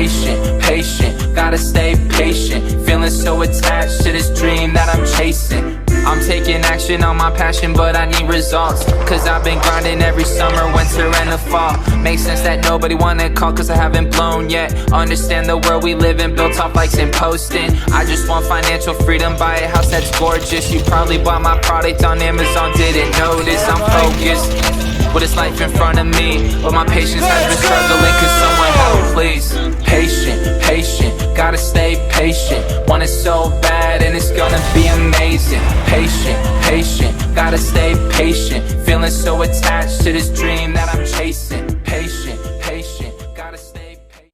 patient, gotta stay patient. Feeling so attached to this dream that I'm chasing. I'm taking action on my passion, but I need results. Cause I've been grinding every summer, winter, and the fall. Makes sense that nobody wanna call cause I haven't blown yet. Understand the world we live in, built off likes and posting. I just want financial freedom, buy a house that's gorgeous. You probably bought my product on Amazon, didn't notice. I'm focused with this life in front of me, but my patience has been struggling. Cause someone help, please. Patient, gotta stay patient. Want it so bad and it's gonna be amazing. Patient, gotta stay patient. Feeling so attached to this dream that I'm chasing. Patient, gotta stay patient.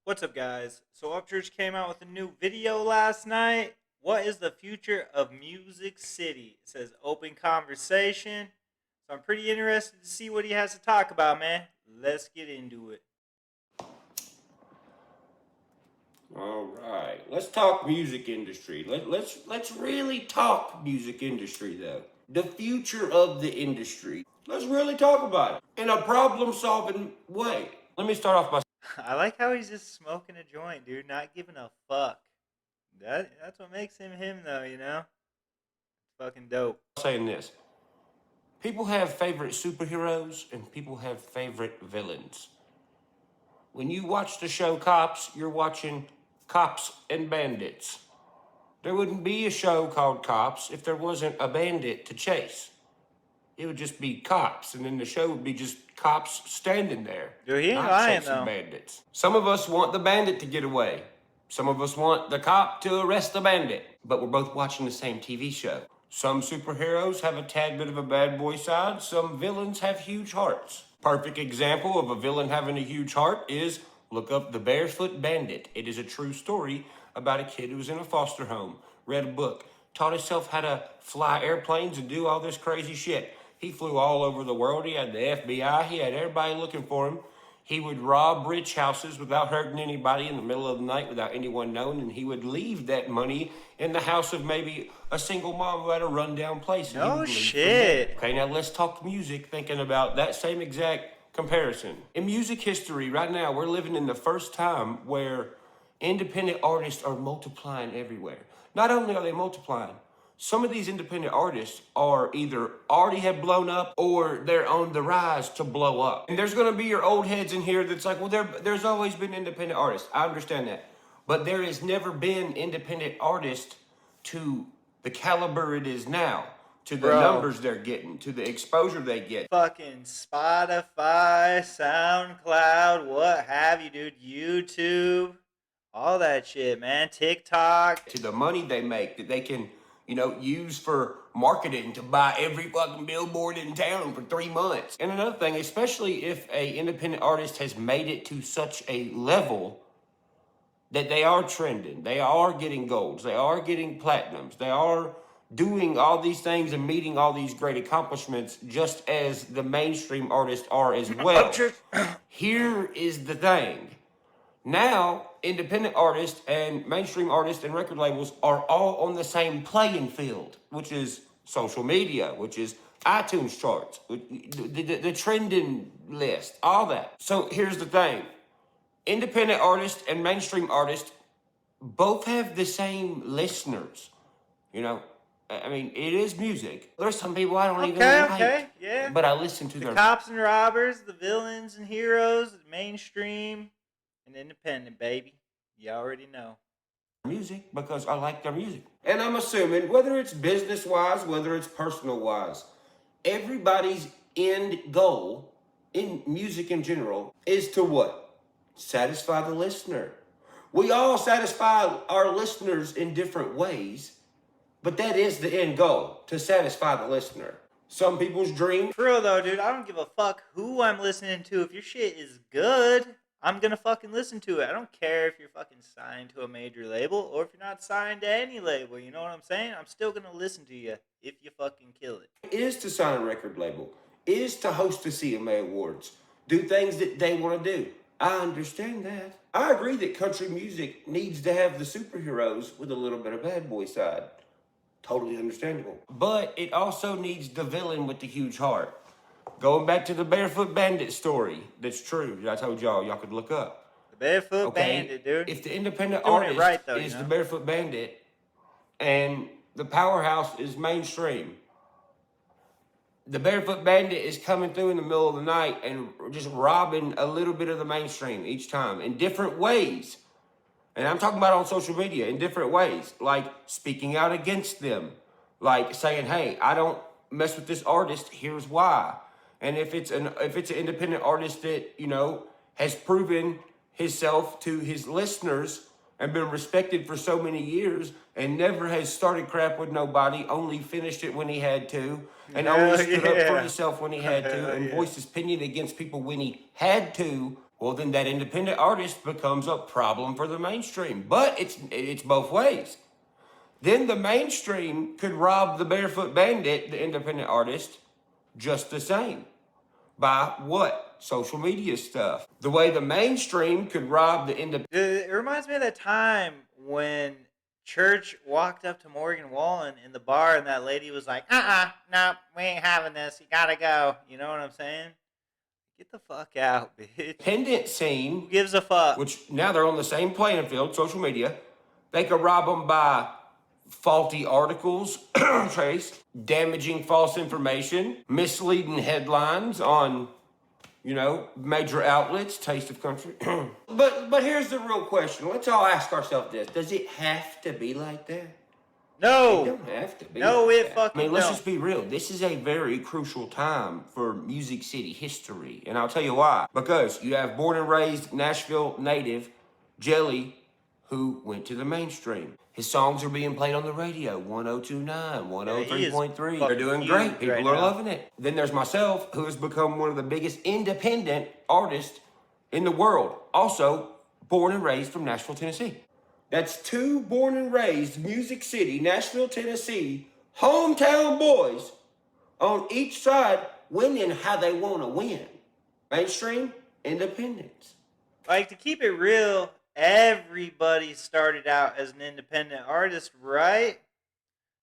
What's up, guys? So UPCHURCH came out with a new video last night. What is the future of Music City? It says open conversation. So I'm pretty interested to see what he has to talk about, man. Let's get into it. All right, let's talk music industry. Let's really talk music industry, though. The future of the industry. Let's really talk about it in a problem-solving way. Let me start off by I like how he's just smoking a joint, dude, not giving a fuck. That's what makes him him, though, you know? Fucking dope. saying this. People have favorite superheroes and people have favorite villains. When you watch the show Cops, you're watching cops and bandits. There wouldn't be a show called Cops if there wasn't a bandit to chase. It would just be cops, and then the show would be just cops standing there. Dude, he ain't not lying, chasing though. bandits. Some of us want the bandit to get away. Some of us want the cop to arrest the bandit. But we're both watching the same TV show. Some superheroes have a tad bit of a bad boy side. Some villains have huge hearts. Perfect example of a villain having a huge heart is look up The Barefoot Bandit. It is a true story about a kid who was in a foster home, read a book, taught himself how to fly airplanes and do all this crazy shit. He flew all over the world. He had the FBI. He had everybody looking for him. He would rob rich houses without hurting anybody in the middle of the night without anyone knowing, and he would leave that money in the house of maybe a single mom who had a rundown place. And No shit. Okay, now let's talk music, thinking about that same exact comparison. In music history, right now, we're living in the first time where independent artists are multiplying everywhere. Not only are they multiplying, some of these independent artists are either already have blown up or they're on the rise to blow up. And there's going to be your old heads in here that's like, well, there's always been independent artists. I understand that. But there has never been independent artists to the caliber it is now, to the numbers they're getting, to the exposure they get. Fucking Spotify, SoundCloud, what have you, dude. YouTube, all that shit, man. TikTok. To the money they make that they can, use for marketing to buy every fucking billboard in town for 3 months. And another thing, especially if a independent artist has made it to such a level that they are trending, they are getting golds, they are getting platinums, they are doing all these things and meeting all these great accomplishments just as the mainstream artists are as well. Here is the thing. Now, independent artists and mainstream artists and record labels are all on the same playing field, which is social media, which is iTunes charts, the trending list, all that. So here's the thing. Independent artists and mainstream artists both have the same listeners. I mean, it is music. There's some people I don't even like. Yeah. But I listen to the their cops and robbers, the villains and heroes, the mainstream and independent, baby. You already know. Music because I like their music. And I'm assuming, whether it's business-wise, whether it's personal-wise, everybody's end goal in music in general is to what? Satisfy the listener. We all satisfy our listeners in different ways, but that is the end goal, to satisfy the listener. Some people's dream. For real though, dude, I don't give a fuck who I'm listening to. If your shit is good, I'm gonna fucking listen to it. I don't care if you're fucking signed to a major label or if you're not signed to any label. You know what I'm saying? I'm still gonna listen to you if you fucking kill it. Is to sign a record label, is to host the CMA Awards, do things that they want to do. I understand that. I agree that country music needs to have the superheroes with a little bit of bad boy side. Totally understandable. But it also needs the villain with the huge heart. Going back to the Barefoot Bandit story, that's true. I told y'all could look up. The Barefoot Okay, Bandit, dude. if the independent Doing it artist right, though, is you the know? Barefoot Bandit and the Powerhouse is mainstream, the Barefoot Bandit is coming through in the middle of the night and just robbing a little bit of the mainstream each time in different ways. And I'm talking about on social media in different ways, like speaking out against them, like saying, "Hey, I don't mess with this artist. Here's why." And if it's an independent artist that, you know, has proven himself to his listeners and been respected for so many years and never has started crap with nobody, only finished it when he had to, and only stood up for himself when he had to, and voiced his opinion against people when he had to, well, then that independent artist becomes a problem for the mainstream. But it's both ways. Then the mainstream could rob the Barefoot Bandit, the independent artist, just the same. By what? Social media stuff. The way the mainstream could rob the independent... It reminds me of that time when Church walked up to Morgan Wallen in the bar and that lady was like, no, we ain't having this. You gotta go. You know what I'm saying? Get the fuck out, bitch. independent scene, Who gives a fuck? which now they're on the same playing field, social media. They could rob them by faulty articles, Trace, damaging false information, misleading headlines on, you know, major outlets, Taste of Country. But here's the real question. Let's all ask ourselves this. Does it have to be like that? It No. don't have to be No, like it that. fucking I mean, let's don't. just be real. This is a very crucial time for Music City history. And I'll tell you why. Because you have born and raised Nashville native Jelly, who went to the mainstream. His songs are being played on the radio, 1029, 103.3. They're doing huge great. People right are now. loving it. Then there's myself, who has become one of the biggest independent artists in the world. Also, born and raised from Nashville, Tennessee. That's two born and raised Music City, Nashville, Tennessee, hometown boys on each side winning how they want to win. Mainstream, independence. Like, to keep it real, everybody started out as an independent artist, right?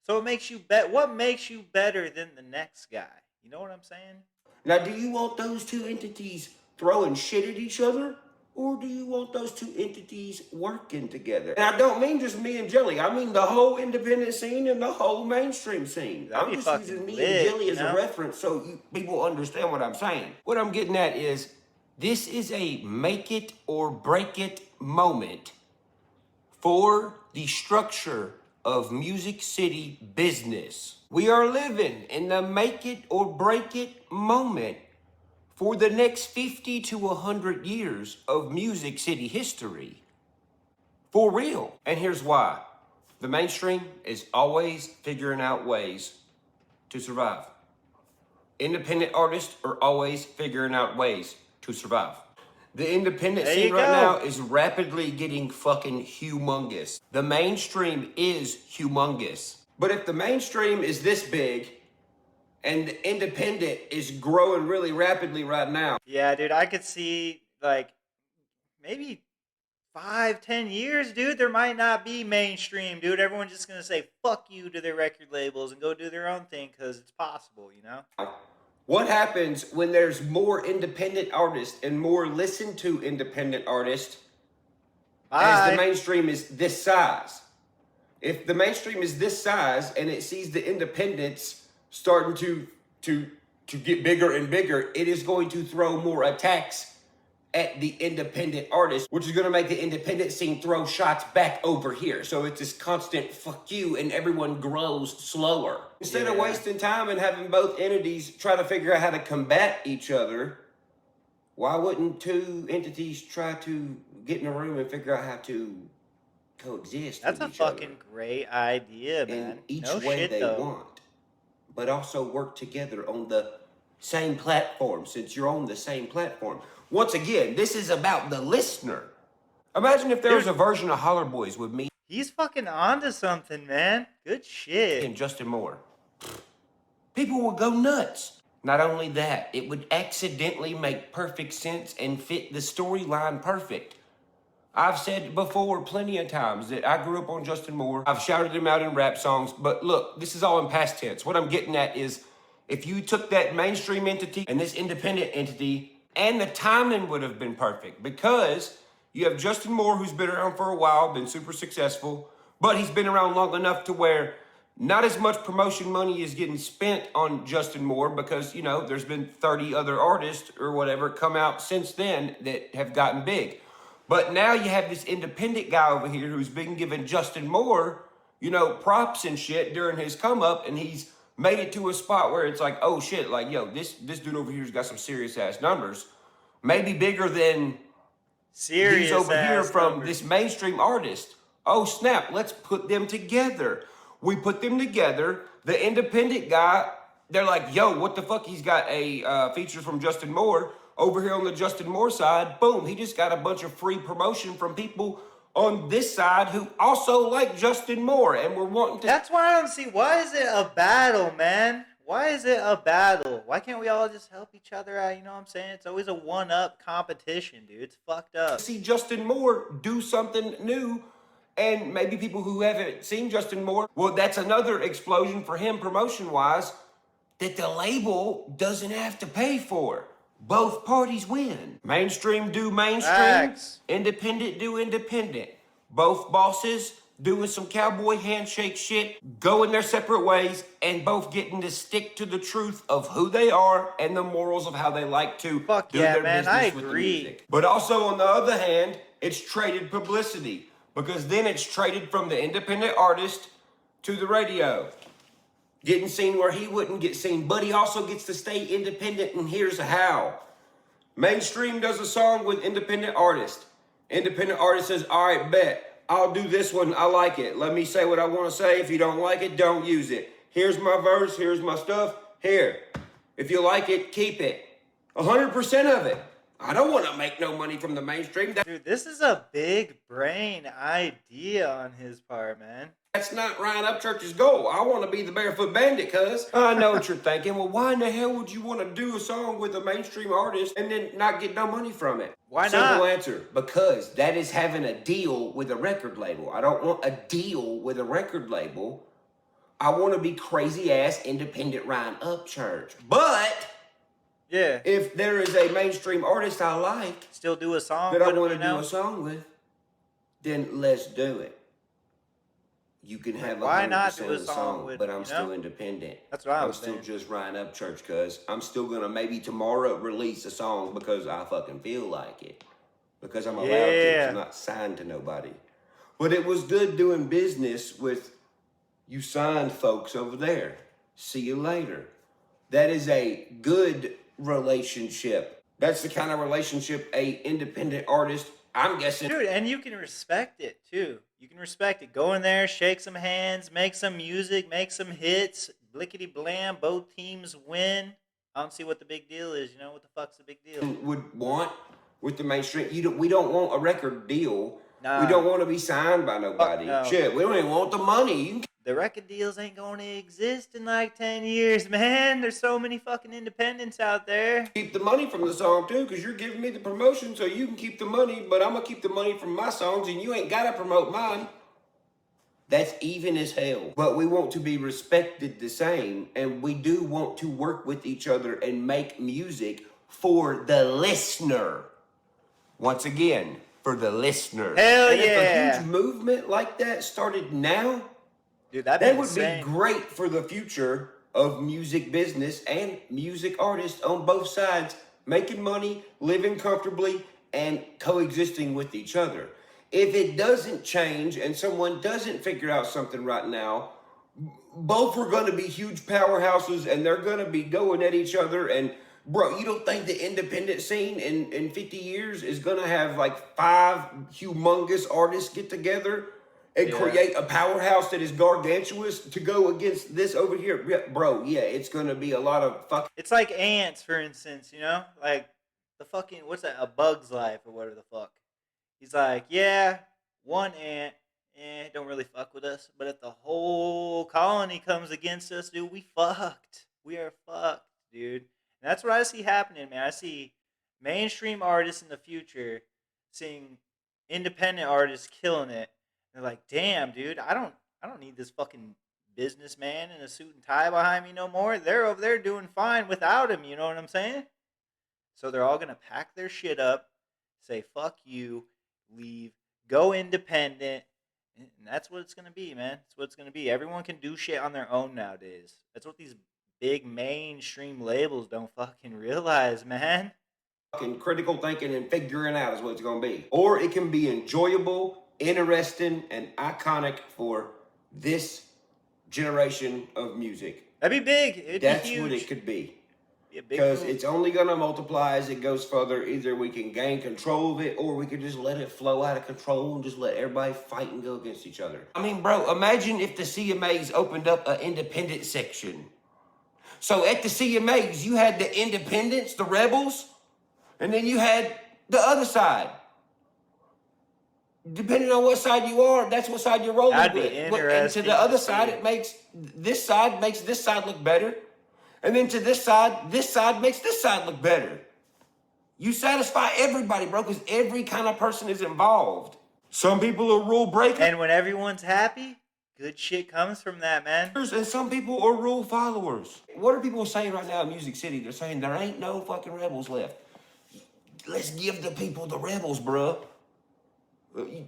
So it makes you what makes you better than the next guy? You know what I'm saying? Now, do you want those two entities throwing shit at each other? Or do you want those two entities working together? And I don't mean just me and Jelly. I mean the whole independent scene and the whole mainstream scene. That'd be I'm just fucking using me lit, and Jelly you as know? a reference so people understand what I'm saying. What I'm getting at is this is a make it or break it moment for the structure of Music City business. We are living in the make it or break it moment for the next 50 to 100 years of Music City history. For real. And here's why. The mainstream is always figuring out ways to survive. Independent artists are always figuring out ways to survive. The independent There scene you right go. now is rapidly getting fucking humongous. The mainstream is humongous. But if the mainstream is this big, and the independent is growing really rapidly right now. Yeah, dude, I could see, like, maybe 5-10 years, dude, there might not be mainstream, dude. Everyone's just gonna say fuck you to their record labels and go do their own thing because it's possible, you know? What happens when there's more independent artists and more listened to independent artists as the mainstream is this size? If the mainstream is this size and it sees the independents starting to get bigger and bigger, it is going to throw more attacks at the independent artists, which is going to make the independent scene throw shots back over here. So it's this constant fuck you and everyone grows slower. Instead of wasting time and having both entities try to figure out how to combat each other, why wouldn't two entities try to get in a room and figure out how to coexist That's a with each other fucking great idea, man. in each No way shit, they though. want, but also work together on the same platform, since you're on the same platform. Once again, this is about the listener. Imagine if there was a version of Holler Boys with me He's fucking onto something, man. Good shit. and Justin Moore. People would go nuts. Not only that, it would accidentally make perfect sense and fit the storyline perfect. I've said before plenty of times that I grew up on Justin Moore. I've shouted him out in rap songs, but look, this is all in past tense. What I'm getting at is if you took that mainstream entity and this independent entity, and the timing would have been perfect, because You have Justin Moore, who's been around for a while, been super successful, but he's been around long enough to where not as much promotion money is getting spent on Justin Moore because, you know, there's been 30 other artists or whatever come out since then that have gotten big. But now you have this independent guy over here who's been giving Justin Moore, you know, props and shit during his come up, and he's made it to a spot where it's like, oh shit, like, yo, this dude over here's got some serious ass numbers. Maybe bigger than these over here from numbers. this mainstream artist. Oh snap, let's put them together. We put them together. The independent guy, they're like, yo, what the fuck? He's got a feature from Justin Moore. Over here on the Justin Moore side, boom, he just got a bunch of free promotion from people on this side who also like Justin Moore, and we're wanting to... That's why I don't see, why is it a battle, man? Why is it a battle? Why can't we all just help each other out? You know what I'm saying? It's always a one-up competition, dude. It's fucked up. See Justin Moore do something new, and maybe people who haven't seen Justin Moore, well, that's another explosion for him promotion-wise that the label doesn't have to pay for. Both parties win. Mainstream do mainstream, Facts. independent do independent. Both bosses doing some cowboy handshake shit, going their separate ways, and both getting to stick to the truth of who they are and the morals of how they like to Fuck do yeah, their man, business I with the agree. music. But also on the other hand, it's traded publicity, because then it's traded from the independent artist to the radio. Getting seen where he wouldn't get seen, but he also gets to stay independent, and here's how. Mainstream does a song with independent artist. Independent artist says, all right, bet. I'll do this one. I like it. Let me say what I want to say. If you don't like it, don't use it. Here's my verse. Here's my stuff. Here. If you like it, keep it. 100% of it. I don't want to make no money from the mainstream. Dude, this is a big brain idea on his part, man. That's not Ryan Upchurch's goal. I want to be the Barefoot Bandit, cuz. I know what you're thinking. Well, why in the hell would you want to do a song with a mainstream artist and then not get no money from it? Why not? Simple answer. Because that is having a deal with a record label. I don't want a deal with a record label. I want to be crazy-ass independent Ryan Upchurch. But... yeah. if there is a mainstream artist I like... still do a song that with I want to him, you know? do a song with, then let's do it. You can have Why 100% not do a of the song song, with, but I'm you still know? independent. That's what I I'm was still saying. just Ryan Upchurch, cuz I'm still gonna maybe tomorrow release a song because I fucking feel like it. Because I'm allowed to. Yeah. I'm not signed to nobody. But it was good doing business with you signed folks over there. See you later. That is a good relationship. That's the kind of relationship a independent artist, I'm guessing. Dude, and you can respect it too. You can respect it. Go in there, shake some hands, make some music, make some hits, blickety blam, both teams win. I don't see what the big deal is, you know? What the fuck's the big deal? Would want with the mainstream. We don't want a record deal. Nah. We don't want to be signed by nobody. no. Shit, we don't even want the money. You can The record deals ain't going to exist in like 10 years, man. There's so many fucking independents out there. keep the money from the song too, because you're giving me the promotion, so you can keep the money, but I'm gonna keep the money from my songs, and you ain't gotta promote mine. That's even as hell. But we want to be respected the same, and we do want to work with each other and make music for the listener. Once again, for the listener. Hell and yeah. if a huge movement like that started now, Dude, that'd that be would insane. be great for the future of music business and music artists on both sides, making money, living comfortably, and coexisting with each other. If it doesn't change and someone doesn't figure out something right now, both are going to be huge powerhouses and they're going to be going at each other. And bro, you don't think the independent scene in 50 years is going to have like 5 humongous artists get together and create a powerhouse that is gargantuous to go against this over here? Yeah, bro, yeah, it's going to be a lot of fucking... It's like ants, for instance, you know? Like the fucking, what's that? A Bug's Life or whatever the fuck. He's like, yeah, one ant, don't really fuck with us. But if the whole colony comes against us, dude, we fucked. We are fucked, dude. And that's what I see happening, man. I see mainstream artists in the future seeing independent artists killing it. They're like, damn, dude, I don't need this fucking businessman in a suit and tie behind me no more. They're over there doing fine without him, you know what I'm saying? So they're all going to pack their shit up, say, fuck you, leave, go independent. And that's what it's going to be, man. That's what it's going to be. Everyone can do shit on their own nowadays. That's what these big mainstream labels don't fucking realize, man. Fucking critical thinking and figuring out is what it's going to be. Or it can be enjoyable, interesting, and iconic for this generation of music. That'd be big. It'd That's be huge. what it could be. Because it's only going to multiply as it goes further. Either we can gain control of it, or we could just let it flow out of control and just let everybody fight and go against each other. I mean, bro, imagine if the CMAs opened up an independent section. So at the CMAs, you had the independents, the rebels, and then you had the other side. Depending on what side you are, that's what side you're rolling That'd be with. interesting And to the other to side, see. it makes this side look better. And then to this side makes this side look better. You satisfy everybody, bro, because every kind of person is involved. Some people are rule breakers. And when everyone's happy, good shit comes from that, man. And some people are rule followers. What are people saying right now in Music City? They're saying there ain't no fucking rebels left. Let's give the people the rebels, bro.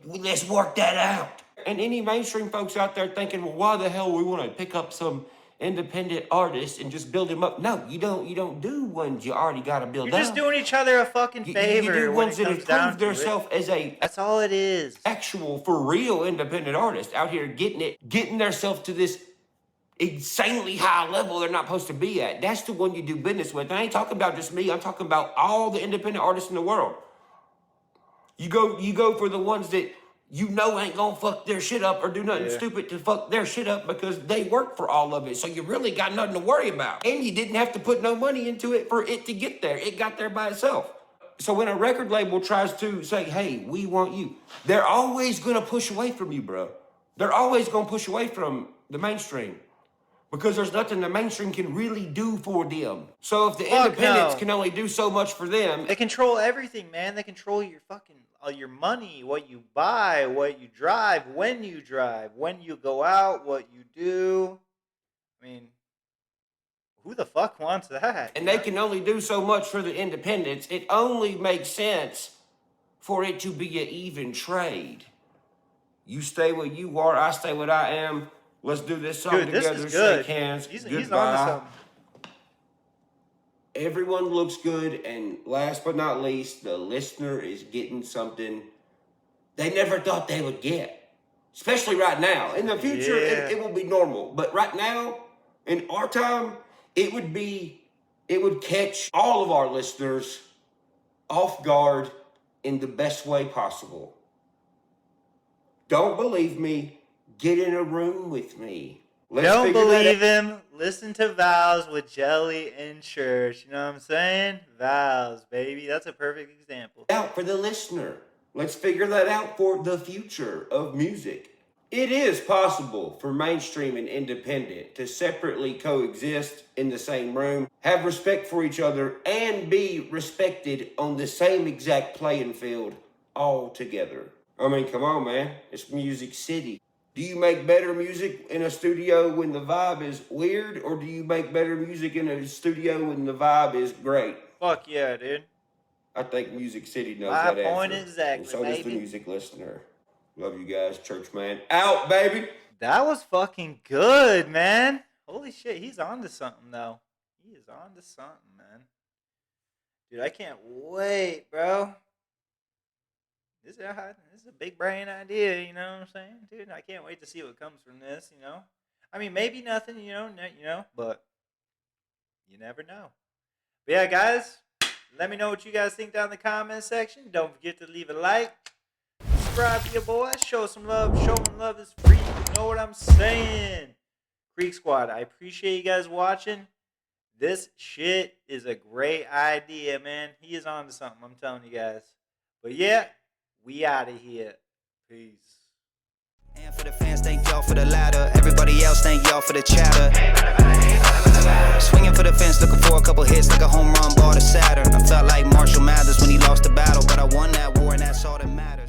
Let's work that out. And any mainstream folks out there thinking, well, why the hell we want to pick up some independent artists and just build them up? No, you don't do ones you already got to build up. You're just doing each other a fucking favor. You do when ones it that comes down have proved to themselves as a That's all it is. actual, for real independent artist out here getting themselves to this insanely high level they're not supposed to be at. That's the one you do business with. I ain't talking about just me. I'm talking about all the independent artists in the world. You go for the ones that you know ain't gonna fuck their shit up or do nothing stupid to fuck their shit up because they work for all of it. So you really got nothing to worry about. And you didn't have to put no money into it for it to get there. It got there by itself. So when a record label tries to say, hey, we want you, they're always gonna push away from you, bro. They're always gonna push away from the mainstream. Because there's nothing the mainstream can really do for them. So if the independents can only do so much for them. They control everything, man. They control your fucking, your money, what you buy, what you drive, when you go out, what you do. I mean, who the fuck wants that? And they can only do so much for the independents. It only makes sense for it to be an even trade. You stay where you are, I stay where I am. Let's do this song Dude, together, this is good. shake hands, He's goodbye. on to something. Everyone looks good, and last but not least, the listener is getting something they never thought they would get. Especially right now. In the future, it will be normal. But right now, in our time, it would catch all of our listeners off guard in the best way possible. Don't believe me? Get in a room with me. Don't believe him. Listen to Vows with Jelly in church. You know what I'm saying? Vows, baby. That's a perfect example. Out for the listener. Let's figure that out for the future of music. It is possible for mainstream and independent to separately coexist in the same room, have respect for each other, and be respected on the same exact playing field all together. I mean, come on, man. It's Music City. Do you make better music in a studio when the vibe is weird, or do you make better music in a studio when the vibe is great? Fuck yeah, dude. I think Music City knows My that answer. point exactly, And so does the baby. music listener. Love you guys, Churchman. Out, baby! That was fucking good, man. Holy shit, he's on to something, though. He is on to something, man. Dude, I can't wait, bro. This is a big brain idea, you know what I'm saying? Dude, I can't wait to see what comes from this, you know? I mean, maybe nothing, but you never know. But yeah, guys, let me know what you guys think down in the comment section. Don't forget to leave a like. Subscribe to your boy. Show some love. Showing love is free. You know what I'm saying? Creek Squad, I appreciate you guys watching. This shit is a great idea, man. He is on to something, I'm telling you guys. But yeah, we out of here. Peace. And for the fans, thank y'all for the ladder. Everybody else, thank y'all for the chatter. Swinging for the fence, looking for a couple hits like a home run ball to Saturn. I felt like Marshall Mathers when he lost the battle, but I won that war and that's all that matters.